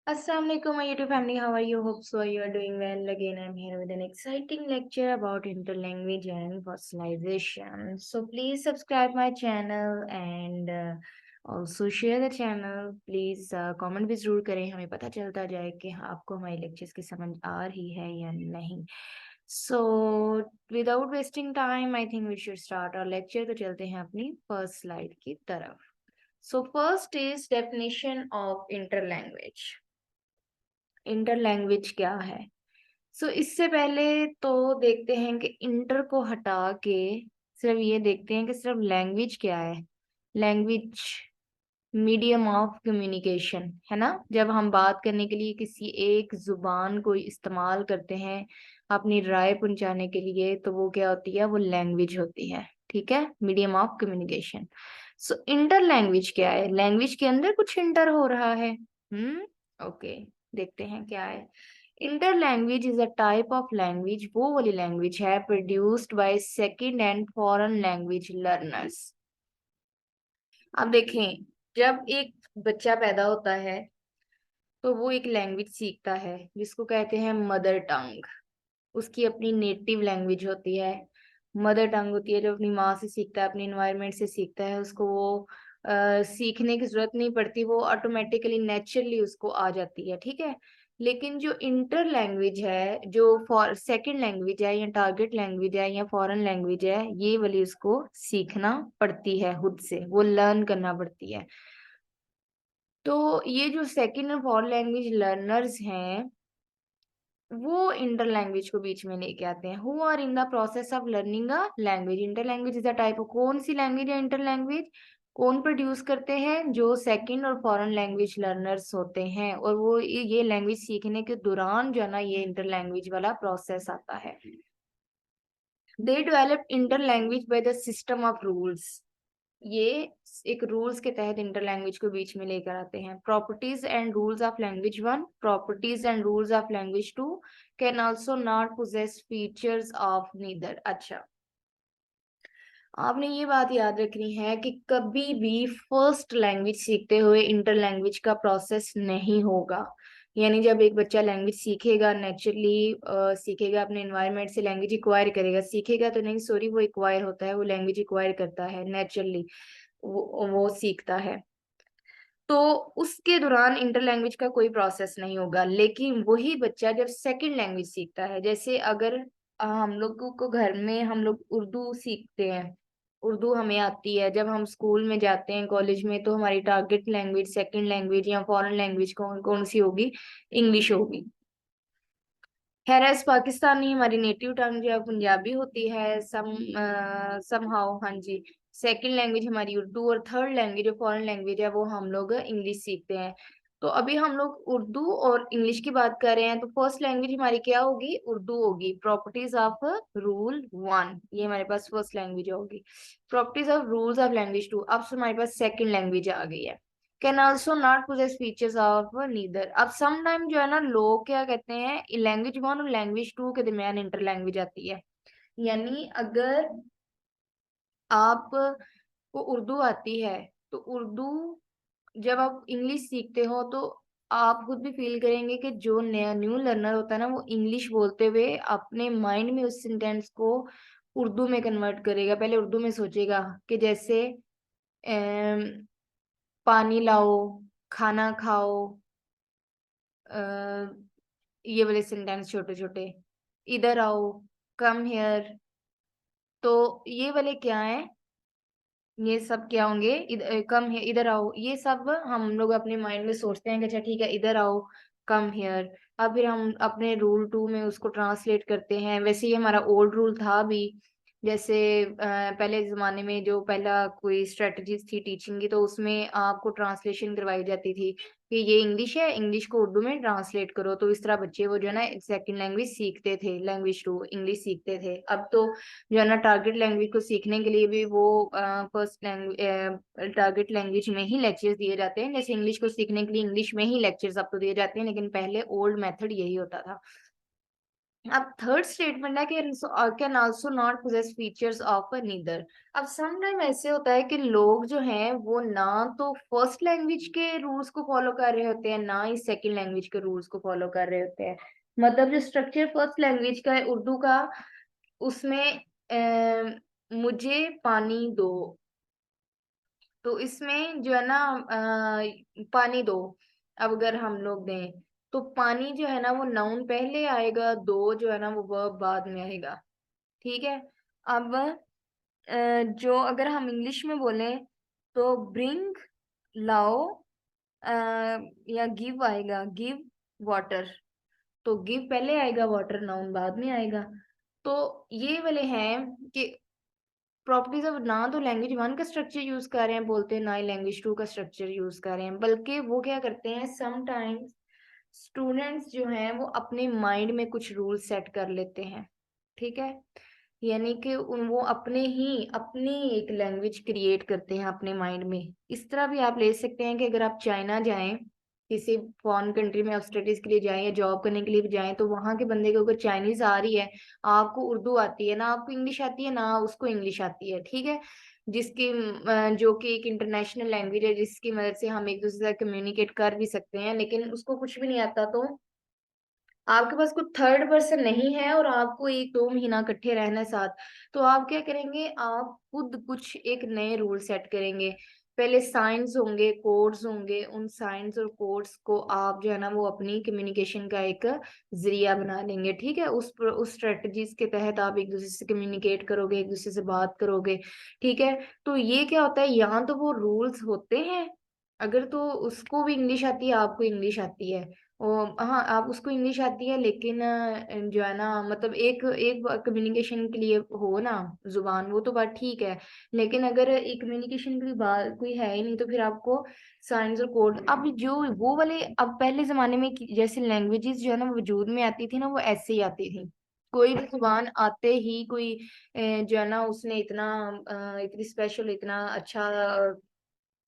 Assalamualaikum, my YouTube family. How are you? Hope so. You are doing well. Again, I'm here with an exciting lecture about interlanguage and fossilization. So please subscribe my channel and also share the channel. Please comment भी जरूर करें, हमें पता चलता जाए कि आपको हमारी lectures की समझ आ रही है या नहीं. So without wasting time, I think we should start our lecture. तो चलते हैं अपनी first slide की तरफ. So first is definition of interlanguage. Interlanguage क्या है? इससे पहले तो देखते हैं कि इंटर को हटा के सिर्फ ये देखते हैं कि सिर्फ लैंग्वेज क्या है। लैंग्वेज मीडियम ऑफ कम्युनिकेशन है ना। जब हम बात करने के लिए किसी एक जुबान को इस्तेमाल करते हैं अपनी राय पहुंचाने के लिए, तो वो क्या होती है? वो लैंग्वेज होती है। ठीक है, medium of communication. Inter language क्या है? लैंग्वेज के अंदर कुछ इंटर हो रहा है। ओके, देखते हैं क्या है। Interlanguage is a type of language, वो वाली लैंग्वेज है produced by second and foreign language learners. अब देखें, जब एक बच्चा पैदा होता है तो वो एक लैंग्वेज सीखता है जिसको कहते हैं मदर टंग। उसकी अपनी नेटिव लैंग्वेज होती है, मदर टंग होती है, जो अपनी माँ से सीखता है, अपने इन्वायरमेंट से सीखता है। उसको वो सीखने की जरूरत नहीं पड़ती, वो ऑटोमेटिकली नेचुरली उसको आ जाती है। ठीक है, लेकिन जो इंटर लैंग्वेज है, जो फॉर सेकंड लैंग्वेज है या टारगेट लैंग्वेज है या फॉरेन लैंग्वेज है, ये वाली उसको सीखना पड़ती है, खुद से वो लर्न करना पड़ती है। तो ये जो सेकंड और फॉरेन लैंग्वेज लर्नर्स हैं, वो इंटर लैंग्वेज को बीच में लेके आते हैं। Who are in the process of learning a language. Interlanguage is a type of, कौन सी लैंग्वेज है इंटर लैंग्वेज? कौन प्रोड्यूस करते हैं? जो सेकंड और फॉरेन लैंग्वेज लर्नर्स होते हैं, और वो ये लैंग्वेज सीखने के दौरान जो है ना, ये इंटर लैंग्वेज वाला प्रोसेस आता है। They develop inter language by the system of rules. ये एक रूल्स के तहत इंटर लैंग्वेज को बीच में लेकर आते हैं। Properties and rules of language one, properties and rules of language two can also not possess features of neither. अच्छा, आपने ये बात याद रखनी है कि कभी भी फर्स्ट लैंग्वेज सीखते हुए इंटर लैंग्वेज का प्रोसेस नहीं होगा। यानी जब एक बच्चा लैंग्वेज सीखेगा, नेचुरली सीखेगा, अपने एनवायरनमेंट से लैंग्वेज एक्वायर करेगा, सीखेगा तो नहीं, सॉरी, वो एक्वायर होता है, वो लैंग्वेज एक्वायर करता है नेचुरली, वो सीखता है। तो उसके दौरान इंटर लैंग्वेज का कोई प्रोसेस नहीं होगा। लेकिन वही बच्चा जब सेकंड लैंग्वेज सीखता है, जैसे अगर हम लोगों को घर में हम लोग उर्दू सीखते हैं, उर्दू हमें आती है, जब हम स्कूल में जाते हैं, कॉलेज में, तो हमारी टारगेट लैंग्वेज सेकंड लैंग्वेज या फॉरेन लैंग्वेज कौन कौन सी होगी? इंग्लिश होगी। हैरस पाकिस्तानी हमारी नेटिव टंग जो है पंजाबी होती है, समहाउ, हाँ जी। सेकंड लैंग्वेज हमारी उर्दू, और थर्ड लैंग्वेज जो फॉरेन लैंग्वेज है वो हम लोग इंग्लिश सीखते हैं। तो अभी हम लोग उर्दू और इंग्लिश की बात कर रहे हैं, तो फर्स्ट लैंग्वेज हमारी क्या होगी? उर्दू होगी। प्रॉपर्टीज ऑफ रूल वन, ये हमारे पास फर्स्ट लैंग्वेज होगी। Properties of rules of language two, अब से हमारे पास सेकंड लैंग्वेज आ गई है। Can also not possess features of neither. अब सम टाइम जो है ना, लोग क्या कहते हैं, लैंग्वेज वन और लैंग्वेज टू के दरमियान इंटर लैंग्वेज आती है। यानी अगर आप को उर्दू आती है, तो उर्दू जब आप इंग्लिश सीखते हो, तो आप खुद भी फील करेंगे कि जो नया न्यू लर्नर होता है ना, वो इंग्लिश बोलते हुए अपने माइंड में उस सेंटेंस को उर्दू में कन्वर्ट करेगा। पहले उर्दू में सोचेगा कि जैसे पानी लाओ, खाना खाओ, अ, ये वाले सेंटेंस छोटे छोटे, इधर आओ, कम हियर। तो ये वाले क्या है? ये सब क्या होंगे? कम है, इधर आओ, ये सब हम लोग अपने माइंड में सोचते हैं कि अच्छा ठीक है, इधर आओ, कम हियर। अब फिर हम अपने रूल टू में उसको ट्रांसलेट करते हैं। वैसे ये हमारा ओल्ड रूल था भी। जैसे पहले जमाने में जो पहला कोई स्ट्रेटजीज थी टीचिंग की, तो उसमें आपको ट्रांसलेशन करवाई जाती थी कि ये इंग्लिश है, इंग्लिश को उर्दू में ट्रांसलेट करो। तो इस तरह बच्चे वो जो है ना सेकंड लैंग्वेज सीखते थे, लैंग्वेज टू इंग्लिश सीखते थे। अब तो जो है ना टारगेट लैंग्वेज को सीखने के लिए भी वो फर्स्ट लैंग्वेज टारगेट लैंग्वेज में ही लेक्चर्स दिए जाते हैं। जैसे इंग्लिश को सीखने के लिए इंग्लिश में ही लेक्चर्स आपको दिए जाते हैं, लेकिन पहले ओल्ड मेथड यही होता था। अब थर्ड स्टेटमेंट है कि can also not possess features of a neither. अब सम टाइम ऐसे होता है कि लोग जो हैं वो ना तो फर्स्ट लैंग्वेज के रूल्स को फॉलो कर रहे होते हैं, ना ही सेकंड लैंग्वेज के रूल्स को फॉलो कर रहे होते हैं। मतलब जो स्ट्रक्चर फर्स्ट लैंग्वेज का है उर्दू का, उसमें मुझे पानी दो, तो इसमें जो है ना पानी दो, अब अगर हम लोग दें तो पानी जो है ना वो नाउन पहले आएगा, दो जो है ना वो वर्ब बाद में आएगा। ठीक है। अब जो अगर हम इंग्लिश में बोलें तो ब्रिंग, लाओ, अ, या गिव आएगा, गिव वाटर, तो गिव पहले आएगा, वाटर नाउन बाद में आएगा। तो ये वाले हैं कि प्रॉपर्टीज ऑफ ना तो लैंग्वेज वन का स्ट्रक्चर यूज कर रहे हैं बोलते हैं, ना ही लैंग्वेज टू का स्ट्रक्चर यूज कर रहे हैं, बल्कि वो क्या करते हैं समटाइम्स स्टूडेंट्स जो हैं वो अपने माइंड में कुछ रूल सेट कर लेते हैं। ठीक है। यानी कि उन वो अपनी एक लैंग्वेज क्रिएट करते हैं अपने माइंड में। इस तरह भी आप ले सकते हैं कि अगर आप चाइना जाएं, किसी फॉरेन कंट्री में आप स्टडीज के लिए जाएं या जॉब करने के लिए भी जाएं, तो वहां के बंदे को अगर चाइनीज आ रही है, आपको उर्दू आती है ना, आपको इंग्लिश आती है ना, उसको इंग्लिश आती है, ठीक है, जिसकी जो कि एक इंटरनेशनल लैंग्वेज है जिसकी मदद से हम एक दूसरे से कम्युनिकेट कर भी सकते हैं, लेकिन उसको कुछ भी नहीं आता, तो आपके पास कोई थर्ड पर्सन नहीं है और आपको 1-2 महीना इकट्ठे रहना है साथ, तो आप क्या करेंगे, आप खुद कुछ एक नए रूल सेट करेंगे। पहले साइंस होंगे, कोड्स होंगे, उन साइंस और कोड्स को आप जो है ना वो अपनी कम्युनिकेशन का एक जरिया बना लेंगे। ठीक है। उस स्ट्रेटजीज के तहत आप एक दूसरे से कम्युनिकेट करोगे, एक दूसरे से बात करोगे। ठीक है। तो ये क्या होता है, यहाँ तो वो रूल्स होते हैं, अगर तो उसको भी इंग्लिश आती है, आपको इंग्लिश आती है, ओ हाँ आप उसको इंग्लिश आती है, लेकिन जो है ना मतलब एक एक कम्युनिकेशन के लिए हो ना जुबान, वो तो बात ठीक है, लेकिन अगर एक कम्युनिकेशन के लिए बात कोई है ही नहीं, तो फिर आपको साइंस और कोड, अब जो वो वाले, अब पहले जमाने में जैसे लैंग्वेजेस जो है ना वजूद में आती थी ना, वो ऐसे ही आती थी। कोई भी जुबान आते ही कोई जो है ना उसने इतनी स्पेशल, इतना अच्छा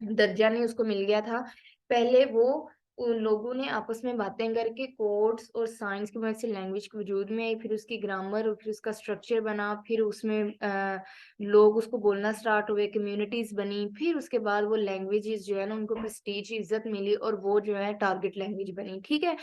दर्जा नहीं उसको मिल गया था। पहले वो उन लोगों ने आपस में बातें करके कोड्स और साइंस की मदद से लैंग्वेज के वजूद में आई, फिर उसकी ग्रामर और फिर उसका स्ट्रक्चर बना, फिर उसमें लोग उसको बोलना स्टार्ट हुए, कम्युनिटीज बनी, फिर उसके बाद वो लैंग्वेजेस जो है ना उनको प्रेस्टीज इज्जत मिली और वो जो है टारगेट लैंग्वेज बनी। ठीक है।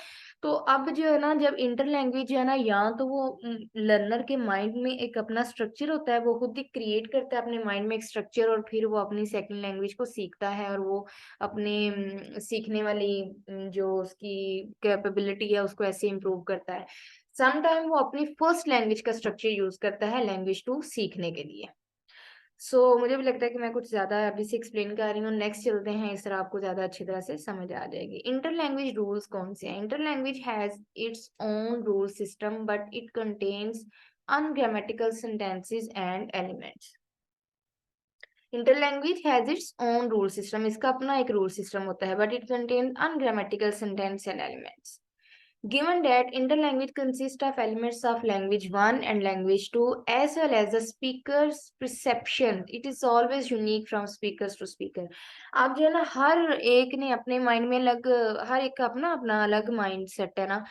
तो अब जो है ना जब इंटर लैंग्वेज है ना, या तो वो लर्नर के माइंड में एक अपना स्ट्रक्चर होता है, वो खुद ही क्रिएट करता है अपने माइंड में एक स्ट्रक्चर, और फिर वो अपनी सेकंड लैंग्वेज को सीखता है, और वो अपने सीखने वाली जो उसकी कैपेबिलिटी है उसको ऐसे इम्प्रूव करता है। सम टाइम वो अपनी फर्स्ट लैंग्वेज का स्ट्रक्चर यूज करता है लैंग्वेज टू सीखने के लिए। मुझे भी लगता है कि मैं कुछ ज्यादा अभी से एक्सप्लेन कर रही हूँ, नेक्स्ट चलते हैं, इस तरह आपको ज्यादा अच्छी तरह से समझ आ जाएगी। इंटर लैंग्वेज रूल्स कौन से हैं? Interlanguage has its own rule system but it contains ungrammatical sentences and elements. Interlanguage has its own rule system, इसका अपना एक रूल सिस्टम होता है, but it contain ungrammatical sentence and elements. Given that interlanguage consists of elements of language 1 and language 2 as well as the speaker's perception, it is always unique from speakers to speaker। आप जो है ना हर एक ने अपने mind में अलग, हर एक का अपना अपना अलग माइंड सेट है ना।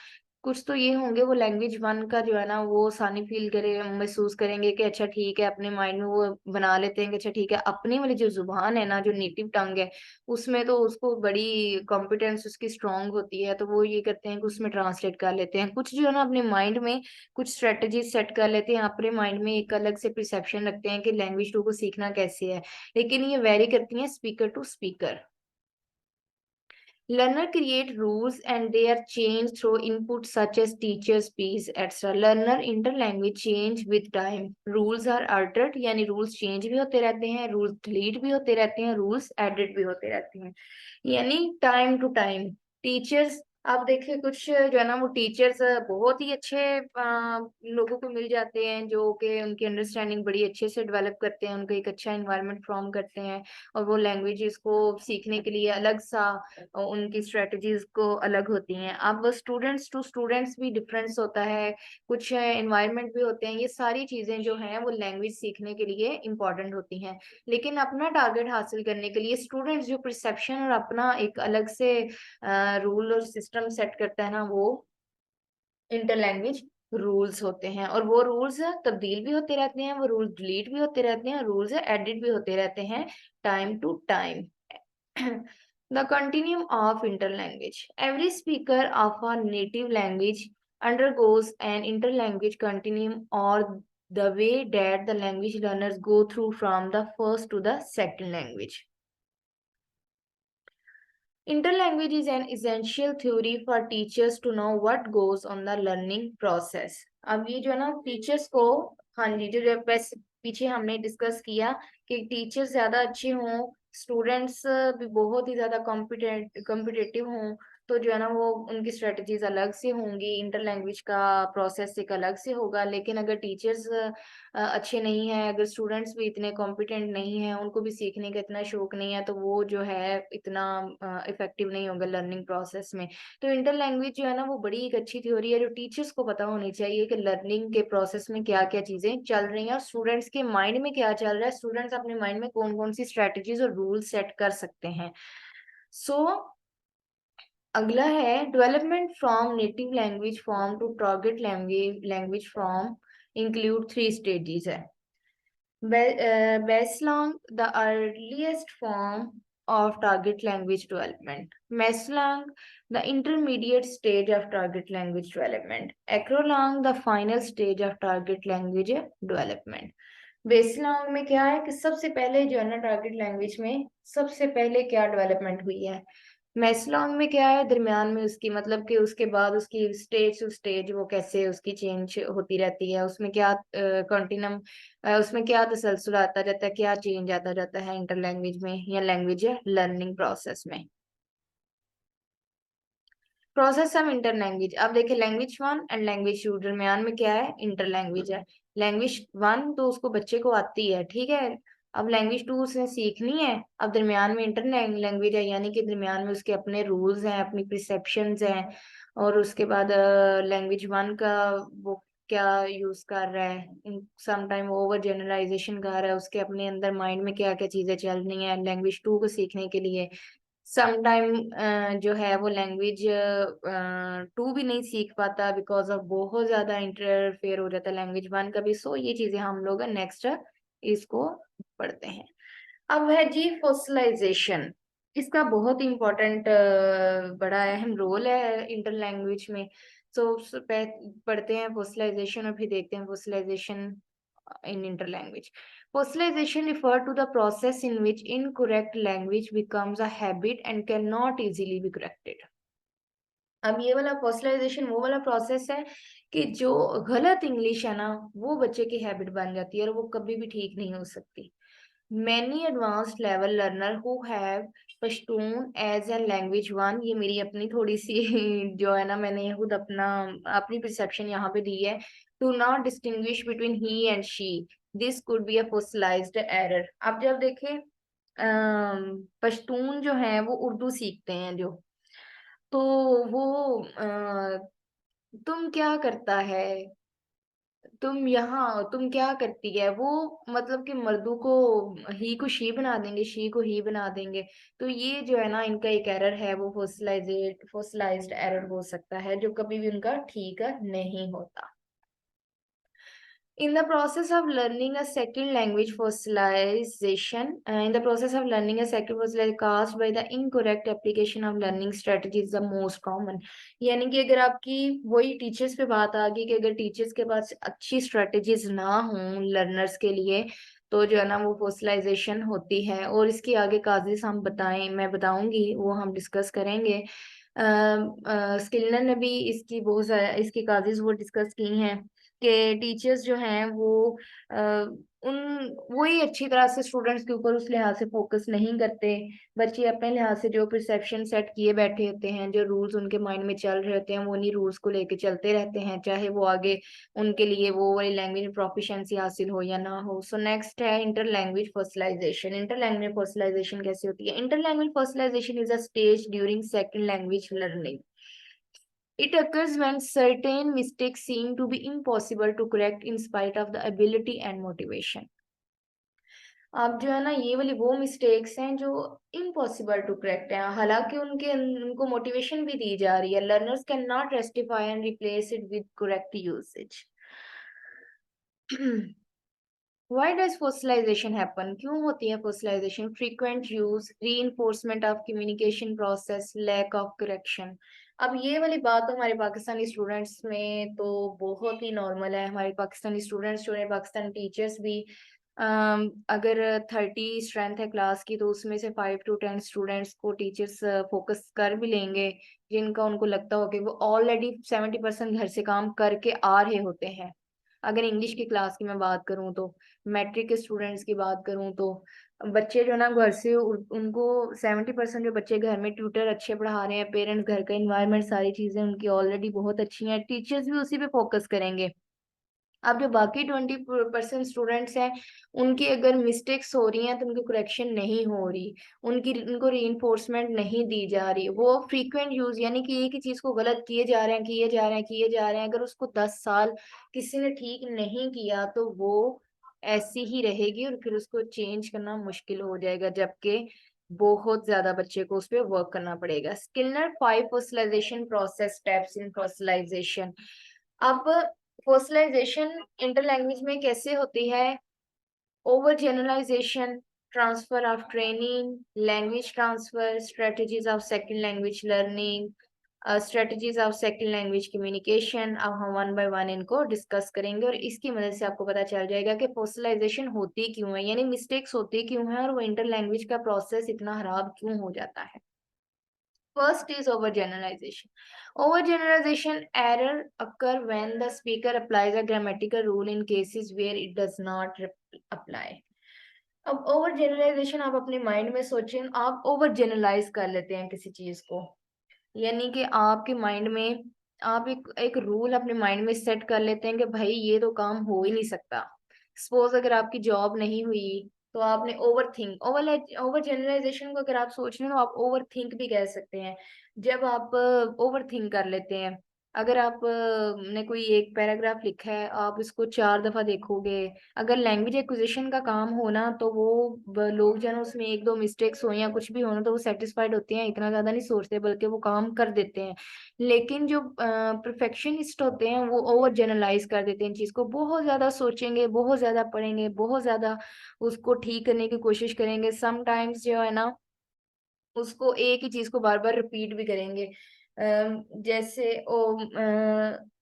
कुछ तो ये होंगे वो लैंग्वेज वन का जो है ना वो आसानी फील करे, महसूस करेंगे कि अच्छा ठीक है, अपने माइंड में वो बना लेते हैं कि अच्छा ठीक है, अपनी वाली जो जुबान है ना, जो नेटिव टंग है, उसमें तो उसको बड़ी कॉम्पिटेंस उसकी स्ट्रांग होती है, तो वो ये करते हैं कि उसमें ट्रांसलेट कर लेते हैं। कुछ जो है ना अपने माइंड में कुछ स्ट्रेटजी सेट कर लेते हैं, अपने माइंड में एक अलग से परसेप्शन रखते हैं कि लैंग्वेज टू को सीखना कैसे है, लेकिन ये वेरी करती है speaker to speaker. Learner create rules and they are changed through input such as teacher, speech, etc. Learner interlanguage change with time. Rules are altered, यानी rules change भी होते रहते हैं, rules delete भी होते रहते हैं, rules edit भी होते रहते हैं, यानी time to time। Teachers, आप देखिए कुछ जो है ना वो टीचर्स बहुत ही अच्छे लोगों को मिल जाते हैं जो कि उनकी अंडरस्टैंडिंग बड़ी अच्छे से डेवलप करते हैं, उनको एक अच्छा इन्वायरमेंट फॉर्म करते हैं, और वो लैंग्वेजेस को सीखने के लिए अलग सा उनकी स्ट्रेटजीज को अलग होती हैं। अब स्टूडेंट्स टू स्टूडेंट्स भी डिफरेंस होता है, कुछ एनवायरनमेंट भी होते हैं, ये सारी चीजें जो हैं वो लैंग्वेज सीखने के लिए इंपॉर्टेंट होती हैं, लेकिन अपना टारगेट हासिल करने के लिए स्टूडेंट्स जो परसेप्शन और अपना एक अलग से रूल और सिस्टम सेट करता है ना, वो इंटर लैंग्वेज रूल्स होते हैं, और वो रूल्स तब्दील भी होते रहते हैं, वो रूल्स डिलीट भी होते रहते हैं, रूल्स एडिट भी होते रहते हैं time to time. The continuum of interlanguage. Every speaker of a native language undergoes an interlanguage continuum, or the way that the language learners go through from the first to the second language. Interlanguage is an essential theory for teachers to know what goes on the learning process. अब ये जो है ना teachers को, हाँ जी, जो जो बस पीछे हमने डिस्कस किया कि टीचर्स ज्यादा अच्छे हों, स्टूडेंट्स भी बहुत ही ज्यादा कॉम्पिटेटिव हों, तो जो है ना वो उनकी स्ट्रेटजीज अलग से होंगी, इंटर लैंग्वेज का प्रोसेस एक अलग से होगा. लेकिन अगर टीचर्स अच्छे नहीं है, अगर स्टूडेंट्स भी इतने कॉम्पिटेंट नहीं है, उनको भी सीखने का इतना शौक नहीं है, तो वो जो है इतना इफेक्टिव नहीं होगा लर्निंग प्रोसेस में. तो इंटर लैंग्वेज जो है ना वो बड़ी एक अच्छी थ्योरी है जो टीचर्स को पता होनी चाहिए कि लर्निंग के प्रोसेस में क्या क्या चीजें चल रही हैं और स्टूडेंट्स के माइंड में क्या चल रहा है, स्टूडेंट्स अपने माइंड में कौन कौन सी स्ट्रेटजीज और रूल सेट कर सकते हैं. सो अगला है development from native language form to target language form include 3 stages है. Beslang, the earliest form of target language development. Meslang, the intermediate stage of target language development. Acrolang, the final stage of target language development. बेसलॉन्ग में क्या है कि सबसे पहले जो है ना टारगेट लैंग्वेज में सबसे पहले क्या डेवलपमेंट हुई है. मैसलॉन्ग में क्या है, दरमियान में उसकी, मतलब कि उसके बाद उसकी स्टेज टू स्टेज वो कैसे उसकी चेंज होती रहती है, उसमें क्या कंटिन्यूम, उसमें क्या तसलसल आता रहता है, क्या चेंज आता रहता है इंटर लैंग्वेज में या लैंग्वेज लर्निंग प्रोसेस में. Process of interlanguage. अब देखिए language one and language two दरमियान में क्या है, इंटर लैंग्वेज है. लैंग्वेज वन तो उसको बच्चे को आती है, ठीक है. अब लैंग्वेज टू उसने सीखनी है, अब दरमियान में इंटर लैंग्वेज है, यानी कि दरमियान में उसके अपने रूल्स हैं, अपनी परसेप्शंस हैं. और उसके बाद लैंग्वेज वन का वो क्या यूज कर रहा है, सम टाइम ओवर जनरलाइजेशन कर रहा है, उसके अपने अंदर माइंड में क्या क्या चीजें चल रही हैं लैंग्वेज टू को सीखने के लिए. समटाइम जो है वो लैंग्वेज टू भी नहीं सीख पाता बिकॉज ऑफ बहुत ज्यादा इंटरफेयर हो जाता है लैंग्वेज वन का भी. सो ये चीजें हम लोग नेक्स्ट इसको पढ़ते हैं. अब है जी फॉसिलाइजेशन. इसका बहुत इंपॉर्टेंट बड़ा अहम रोल है इंटर लैंग्वेज में. सो पढ़ते हैं फॉसिलाइजेशन और फिर देखते हैं fossilisation in interlanguage. Fossilization refer to the process in which incorrect language becomes a habit and cannot easily be corrected. अब ये वाला फॉसिलाइजेशन वो वाला प्रोसेस है कि जो गलत इंग्लिश है ना वो बच्चे की हैबिट बन जाती है और वो कभी भी ठीक नहीं हो सकती. Many advanced level learner who have Pashtun as a language one, ये मेरी अपनी थोड़ी सी जो है ना मैंने खुद अपनी परसेप्शन यहाँ पे दी है. Do not distinguish between he and she. This could be a fossilized error. अब जब देखें पश्तून जो है वो उर्दू सीखते हैं जो, तो वो तुम क्या करता है, तुम क्या करती है, वो मतलब कि मर्दों को ही को शी बना देंगे, शी को ही बना देंगे. तो ये जो है ना इनका एक एरर है, वो फोसिलाइज्ड एरर हो सकता है जो कभी भी उनका ठीक नहीं होता. In the process of learning a second language, fossilization, in the process of learning a second fossilization caused by the incorrect application of learning strategies is the most common. यानी कि अगर आपकी वही टीचर्स पे बात आ गई कि अगर टीचर्स के पास अच्छी स्ट्रेटजीज ना हों लर्नर्स के लिए, तो जो है ना वो फॉसिलाइजेशन होती है. और इसकी आगे काजेस हम बताएं, मैं बताऊंगी, वो हम डिस्कस करेंगे. स्किलर ने भी इसकी बहुत सारा इसकी काजेस वो डिस्कस की हैं कि टीचर्स जो हैं वो अ, उन वही अच्छी तरह से स्टूडेंट्स के ऊपर उस लिहाज से फोकस नहीं करते. बच्चे अपने लिहाज से जो परसेप्शन सेट किए बैठे होते हैं, जो रूल्स उनके माइंड में चल रहे होते हैं, वो उन्हीं रूल्स को लेके चलते रहते हैं, चाहे वो आगे उनके लिए वो वाली लैंग्वेज में प्रोफिशिएंसी हासिल हो या ना हो. सो नेक्स्ट है inter language fossilisation. Inter language fossilisation कैसे होती है. Inter language fossilisation is a stage during second language learning. It occurs when certain mistakes seem to be impossible to correct in spite of the ability and motivation. आप जो है ना, ये वाली वो मिस्टेक्स हैं जो इम्पॉसिबल टू करेक्ट हैं, हालांकि उनको मोटिवेशन भी दी जा रही है। Learners can not rectify and replace it with correct usage. Why does fossilization happen? क्यों होती है fossilization? Frequent use, reinforcement of communication process, lack of correction. अब ये वाली बात तो हमारे पाकिस्तानी स्टूडेंट्स में तो बहुत ही नॉर्मल है। हमारे पाकिस्तानी स्टूडेंट्स जो है, पाकिस्तानी टीचर्स भी अगर 30 स्ट्रेंथ है क्लास की, तो उसमें से 5 to 10 स्टूडेंट्स को टीचर्स फोकस कर भी लेंगे, जिनका उनको लगता हो कि वो ऑलरेडी 70% घर से काम करके आ रहे होते हैं। अगर इंग्लिश की क्लास की मैं बात करूं तो, मैट्रिक के स्टूडेंट्स की बात करूं तो, बच्चे जो ना घर से उनको 70% जो बच्चे घर में ट्यूटर अच्छे पढ़ा रहे हैं, पेरेंट्स, घर का इन्वायरमेंट, सारी चीजें उनकी ऑलरेडी बहुत अच्छी हैं, टीचर्स भी उसी पे फोकस करेंगे। अब जो बाकी 20% स्टूडेंट्स हैं, उनकी अगर मिस्टेक्स हो रही हैं तो उनकी करेक्शन नहीं हो रही, उनको रीइंफोर्समेंट नहीं दी जा रही, वो फ्रीक्वेंट यूज, यानी कि एक ही चीज को गलत किए जा रहे हैं, किए जा रहे हैं, किए जा रहे हैं। अगर उसको 10 साल किसी ने ठीक नहीं किया तो वो ऐसी ही रहेगी और फिर उसको चेंज करना मुश्किल हो जाएगा, जबकि बहुत ज्यादा बच्चे को उस पर वर्क करना पड़ेगा। स्किलर 5 fossilisation process steps in fossilisation. अब फॉसिलाइजेशन इंटर लैंग्वेज में कैसे होती है? Overgeneralisation, transfer of training, language transfer, strategies of second language learning, strategies of second language communication. अब हम वन बाय वन इनको डिस्कस करेंगे और इसकी मदद से आपको पता चल जाएगा कि फॉसिलाइजेशन होती क्यों है, यानी मिस्टेक्स होती क्यों है, और वो इंटर लैंग्वेज का प्रोसेस इतना खराब क्यों हो जाता है। First is overgeneralization. Overgeneralization error occur when the speaker applies a grammatical rule in cases where it does not apply. अब ओवर जनरलाइजेशन आप अपने माइंड में सोचें, आप ओवर जनरलाइज कर लेते हैं किसी चीज को, यानी कि आपके माइंड में आप एक एक रूल अपने माइंड में सेट कर लेते हैं कि भाई ये तो काम हो ही नहीं सकता। सपोज अगर आपकी जॉब नहीं हुई तो आपने ओवर जनरलाइजेशन को अगर आप सोच रहे हो तो आप ओवर थिंक भी कह सकते हैं। जब आप ओवर थिंक कर लेते हैं, अगर आप ने कोई एक पैराग्राफ लिखा है, आप इसको 4 दफा देखोगे, अगर लैंग्वेज एक्विजिशन का काम हो ना, तो वो लोग जो है ना, उसमें 1-2 मिस्टेक्स हो या कुछ भी हो ना, तो वो सेटिस्फाइड होते हैं, इतना ज्यादा नहीं सोचते, बल्कि वो काम कर देते हैं। लेकिन जो परफेक्शनिस्ट होते हैं वो ओवर जनरलाइज कर देते हैं इन चीज को, बहुत ज्यादा सोचेंगे, बहुत ज्यादा पढ़ेंगे, बहुत ज्यादा उसको ठीक करने की कोशिश करेंगे, समटाइम्स जो है ना, उसको एक ही चीज को बार बार रिपीट भी करेंगे। जैसे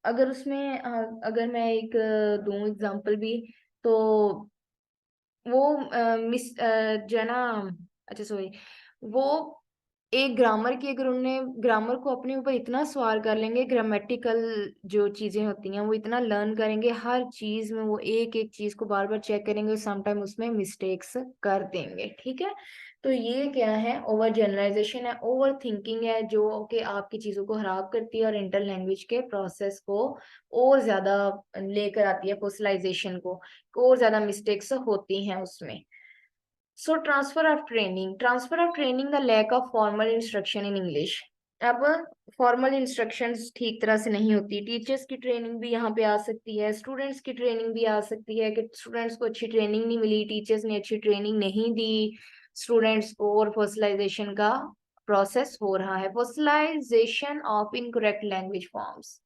अगर उसमें अगर मैं एक दूं एग्जांपल भी, तो वो मिस जो है ना, अच्छा सॉरी, वो एक ग्रामर की, अगर उन्होंने ग्रामर को अपने ऊपर इतना सवार कर लेंगे, ग्रामेटिकल जो चीजें होती हैं वो इतना लर्न करेंगे, हर चीज में वो एक एक चीज को बार बार चेक करेंगे, समटाइम उसमें मिस्टेक्स कर देंगे। ठीक है, तो ये क्या है? ओवर जनरलाइजेशन है, ओवर थिंकिंग है, जो कि आपकी चीजों को खराब करती है और इंटर लैंग्वेज के प्रोसेस को और ज्यादा लेकर आती है, फोसिलाइजेशन को और ज्यादा मिस्टेक्स होती हैं उसमें। So transfer of training, the lack of formal instruction in English. अब फॉर्मल इंस्ट्रक्शंस ठीक तरह से नहीं होती, टीचर्स की ट्रेनिंग भी यहाँ पे आ सकती है, स्टूडेंट्स की ट्रेनिंग भी आ सकती है कि स्टूडेंट्स को अच्छी ट्रेनिंग नहीं मिली, टीचर्स ने अच्छी ट्रेनिंग नहीं दी स्टूडेंट्स को, और फॉसिलाइजेशन का प्रोसेस हो रहा है। Fossilisation of incorrect language forms,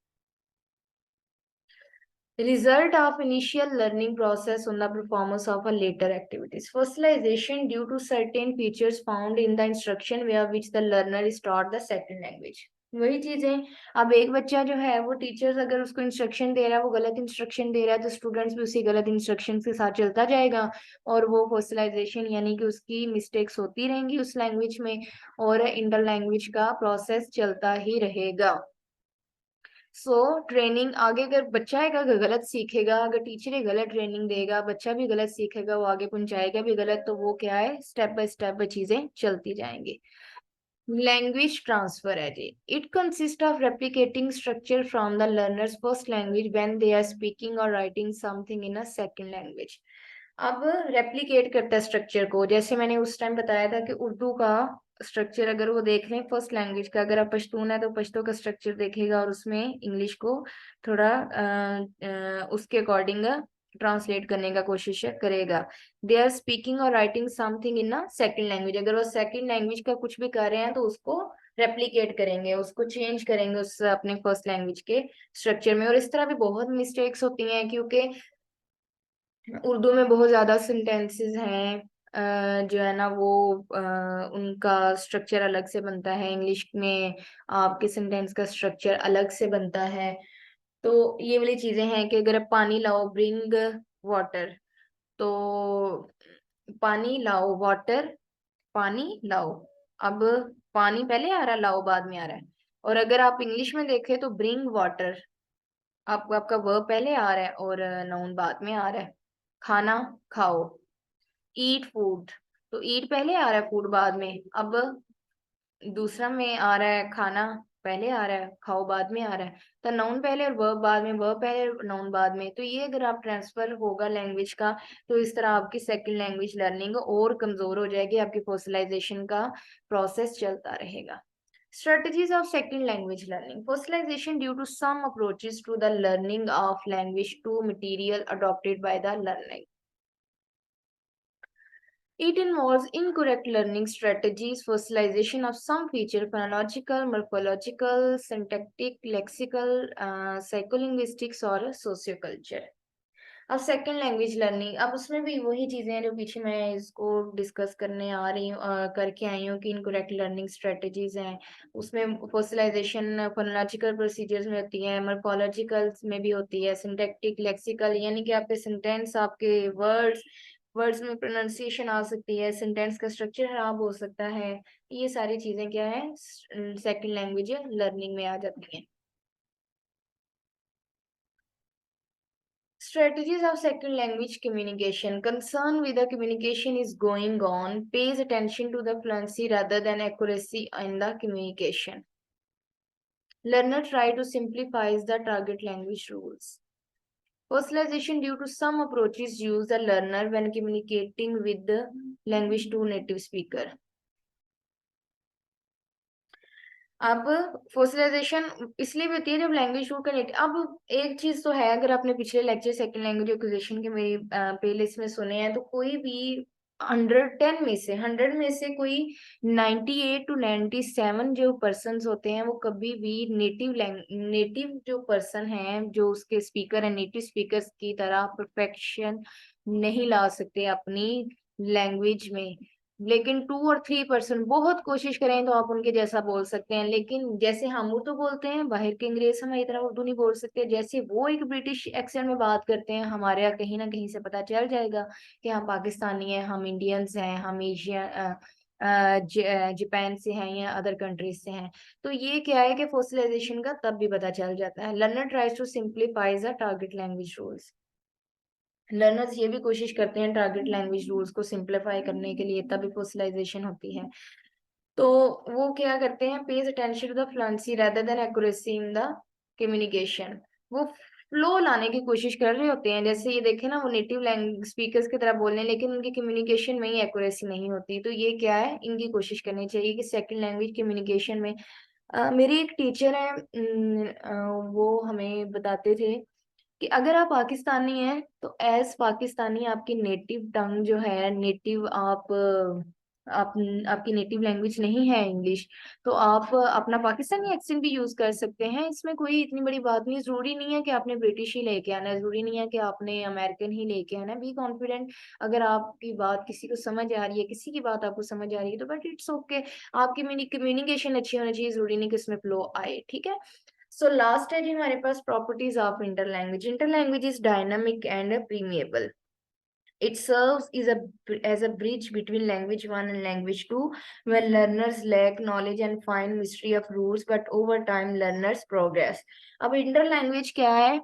result of initial learning process on the performance of a later activities. Fossilization due to certain features found in the instruction via which the learner is taught the second language. वही चीजें, अब एक बच्चा जो है वो teachers अगर उसको इंस्ट्रक्शन दे रहा है, वो गलत इंस्ट्रक्शन दे रहा है, तो स्टूडेंट्स भी उसी गलत इंस्ट्रक्शन के साथ चलता जाएगा, और वो फॉसिलाइजेशन यानी कि उसकी मिस्टेक्स होती रहेंगी उस लैंग्वेज में, और इंटर लैंग्वेज का प्रोसेस चलता ही रहेगा। ट्रेनिंग आगे, अगर बच्चा है अगर गलत सीखेगा, अगर टीचर ही गलत ट्रेनिंग देगा, बच्चा भी गलत सीखेगा, वो आगे पहुंचाएगा भी गलत, तो वो क्या है, स्टेप बाय चीजें चलती जाएंगी। लैंग्वेज ट्रांसफर है जी, it consist of replicating structure from the learners first language when they are speaking और writing something in a second language. अब रेप्लिकेट करता है स्ट्रक्चर को, जैसे मैंने उस टाइम बताया था कि उर्दू का स्ट्रक्चर अगर वो देख लें फर्स्ट लैंग्वेज का, अगर आप पश्तून है तो पश्तो का स्ट्रक्चर देखेगा और उसमें इंग्लिश को थोड़ा उसके अकॉर्डिंग ट्रांसलेट करने का कोशिश करेगा। दे आर स्पीकिंग और writing something in a second language, अगर वो सेकेंड लैंग्वेज का कुछ भी कर रहे हैं तो उसको रेप्लिकेट करेंगे, उसको चेंज करेंगे उस अपने फर्स्ट लैंग्वेज के स्ट्रक्चर में। और इस तरह भी बहुत मिस्टेक्स होती हैं, क्योंकि उर्दू में बहुत ज्यादा सेंटेंसेस हैं, जो है ना वो उनका स्ट्रक्चर अलग से बनता है, इंग्लिश में आपके सेंटेंस का स्ट्रक्चर अलग से बनता है। तो ये वाली चीजें हैं कि अगर आप पानी लाओ, ब्रिंग वाटर, तो पानी लाओ, वाटर, पानी लाओ, अब पानी पहले आ रहा है, लाओ बाद में आ रहा है। और अगर आप इंग्लिश में देखें तो ब्रिंग वाटर, आपको आपका वर्ब पहले आ रहा है और नाउन बाद में आ रहा है। खाना खाओ, ईट फूड, तो ईट पहले आ रहा है, फूड बाद में। अब दूसरा में आ रहा है खाना पहले आ रहा है, खाओ बाद में आ रहा है। तो नाउन पहले और वर्ब बाद में, वर्ब पहले नाउन बाद में। तो ये अगर आप ट्रांसफर होगा लैंग्वेज का, तो इस तरह आपकी सेकंड लैंग्वेज लर्निंग और कमजोर हो जाएगी, आपकी फॉसिलाइजेशन का प्रोसेस चलता रहेगा। Strategies of second language learning. Fossilization due to some approaches to the learning of language to material adopted by the learning. It involves incorrect learning strategies, fossilization of some feature, phonological, morphological, syntactic, lexical, psycholinguistics और socioculture. अब second language learning, अब उसमें भी वही चीजें हैं जो पीछे मैं इसको डिस्कस करने आ रही हूँ, करके आई हूँ कि इनकरेक्ट लर्निंग स्ट्रेटजीज हैं। उसमें फॉसिलाइजेशन फोनोलॉजिकल प्रोसीजर्स में होती है, मॉर्फोलॉजिकल में भी होती है, सिंटैक्टिक, लेक्सिकल, यानी कि आपके सेंटेंस, आपके वर्ड्स वर्ड्स में प्रोनाउंसिएशन आ सकती है, सेंटेंस का स्ट्रक्चर खराब हो सकता है। ये सारी चीजें क्या है, सेकेंड लैंग्वेज लर्निंग में आ जाती हैं। Strategies of second language communication. Concern with the communication is going on. Pays attention to the fluency rather than accuracy in the communication. Learner try to simplify the target language rules. Personalization due to some approaches use the learner when communicating with the language to native speaker. अब फोसिलाइजेशन इसलिए भी होती है जब language rule connect. अब एक चीज तो है, अगर आपने पिछले लेक्चर सेकंड लैंग्वेज एक्विजिशन के मेरी प्लेलिस्ट में सुने हैं, तो कोई भी 100 में से कोई 98 to 97 जो पर्सन होते हैं, वो कभी भी नेटिव जो पर्सन है, जो उसके स्पीकर है, नेटिव स्पीकर्स की तरह परफेक्शन नहीं ला सकते अपनी लैंग्वेज में। लेकिन 2 और 3% बहुत कोशिश करें तो आप उनके जैसा बोल सकते हैं। लेकिन जैसे हम उर्दू बोलते हैं, बाहर के अंग्रेज हमारी तरह उर्दू नहीं बोल सकते, जैसे वो एक ब्रिटिश एक्सेंट में बात करते हैं, हमारे यहाँ कहीं ना कहीं से पता चल जाएगा कि हम पाकिस्तानी हैं, हम इंडियंस हैं, हम एशिया जापान से हैं या अदर कंट्रीज से हैं। तो ये क्या है कि फोसिलाइजेशन का तब भी पता चल जाता है। Learner tries to simplify the target language rules. Learners ये भी कोशिश करते हैं टारगेट लैंग्वेज रूल्स को सिंप्लीफाई करने के लिए, तभी फोसिलाइजेशन होती है। तो वो क्या करते हैं, pays attention to the fluency rather than accuracy in the communication. वो फ्लो लाने की कोशिश कर रहे होते हैं, जैसे ये देखे ना, वो नेटिव लैंग्वेज स्पीकर्स की तरह बोलने, लेकिन उनकी कम्युनिकेशन में ही एक्यूरेसी नहीं होती। तो ये क्या है, इनकी कोशिश करनी चाहिए कि सेकंड लैंग्वेज कम्युनिकेशन में। मेरी एक टीचर है, वो हमें बताते थे कि अगर आप पाकिस्तानी हैं तो एज पाकिस्तानी आपकी नेटिव टंग जो है, नेटिव आप आपकी नेटिव लैंग्वेज नहीं है इंग्लिश, तो आप अपना पाकिस्तानी एक्सेंट भी यूज कर सकते हैं। इसमें कोई इतनी बड़ी बात नहीं, जरूरी नहीं है कि आपने ब्रिटिश ही लेके आना है, जरूरी नहीं है कि आपने अमेरिकन ही लेके आना है। बी कॉन्फिडेंट, अगर आपकी बात किसी को समझ आ रही है, किसी की बात आपको समझ आ रही है, तो बट इट्स ओके। आपकी कम्युनिकेशन अच्छी होनी चाहिए, जरूरी नहीं कि उसमें फ्लो आए, ठीक है। सो लास्ट है जी हमारे पास properties of interlanguage. Interlanguage is dynamic and permeable. It serves as a bridge between language 1 and language 2 when learners lack knowledge and find mystery of rules, but over time learners progress. अब inter language क्या है,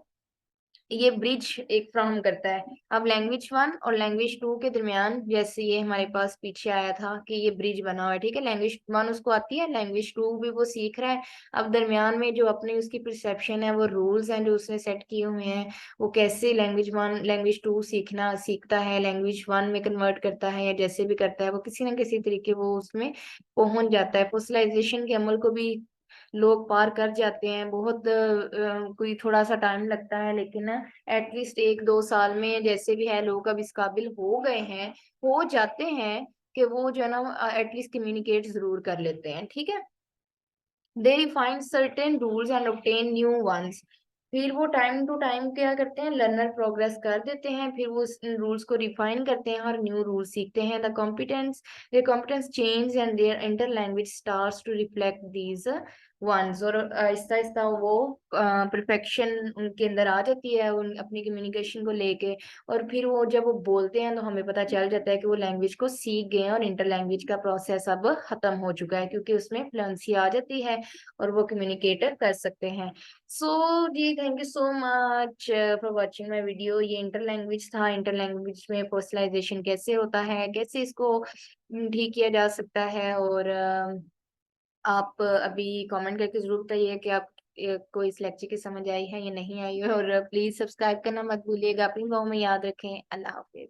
ये bridge एक from करता है। अब language 1 और language 2 के दरमियान, जैसे ये हमारे पास पीछे आया था कि ये ब्रिज बना हुआ है, ठीक है। लैंग्वेज 1 उसको आती है, लैंग्वेज 2 भी वो सीख रहा है। अब दरमियान में जो अपनी उसकी परसेप्शन है, वो रूल्स हैं जो उसने सेट किए हुए हैं, वो कैसे लैंग्वेज 1 लैंग्वेज 2 सीखता है, लैंग्वेज 1 में कन्वर्ट करता है, या जैसे भी करता है, वो किसी ना किसी तरीके वो उसमें पहुंच जाता है। फोसिलाइजेशन के अमल को भी लोग पार कर जाते हैं, बहुत कोई थोड़ा सा टाइम लगता है, लेकिन एटलीस्ट 1-2 साल में जैसे भी है लोग अब इस काबिल हो गए हैं, हो जाते हैं कि वो जो है ना एटलीस्ट कम्युनिकेट जरूर कर लेते हैं, ठीक है। They refine certain rules and obtain new ones. फिर वो टाइम टू टाइम क्या करते हैं, लर्नर प्रोग्रेस कर देते हैं, फिर वो रूल्स को रिफाइन करते हैं और न्यू रूल सीखते हैं। The competence change and their interlanguage starts to reflect these ones. और आहिस्ता आहिस्ता वो परफेक्शन उनके अंदर आ जाती है उन अपनी कम्युनिकेशन को लेके। और फिर वो जब वो बोलते हैं तो हमें पता चल जाता है कि वो लैंग्वेज को सीख गए हैं और इंटर लैंग्वेज का प्रोसेस अब खत्म हो चुका है, क्योंकि उसमें फ्लुएंसी आ जाती है और वो कम्युनिकेटर कर सकते हैं। सो जी, thank you so much for watching my video. ये इंटर लैंग्वेज था, इंटर लैंग्वेज में पर्सनलाइजेशन कैसे होता है, कैसे इसको ठीक किया जा सकता है। और आप अभी कमेंट करके जरूर बताइए कि आप को इस लेक्चर की समझ आई है या नहीं आई है। और प्लीज सब्सक्राइब करना मत भूलिएगा। अपनी दुआओं में याद रखें। अल्लाह हाफिज।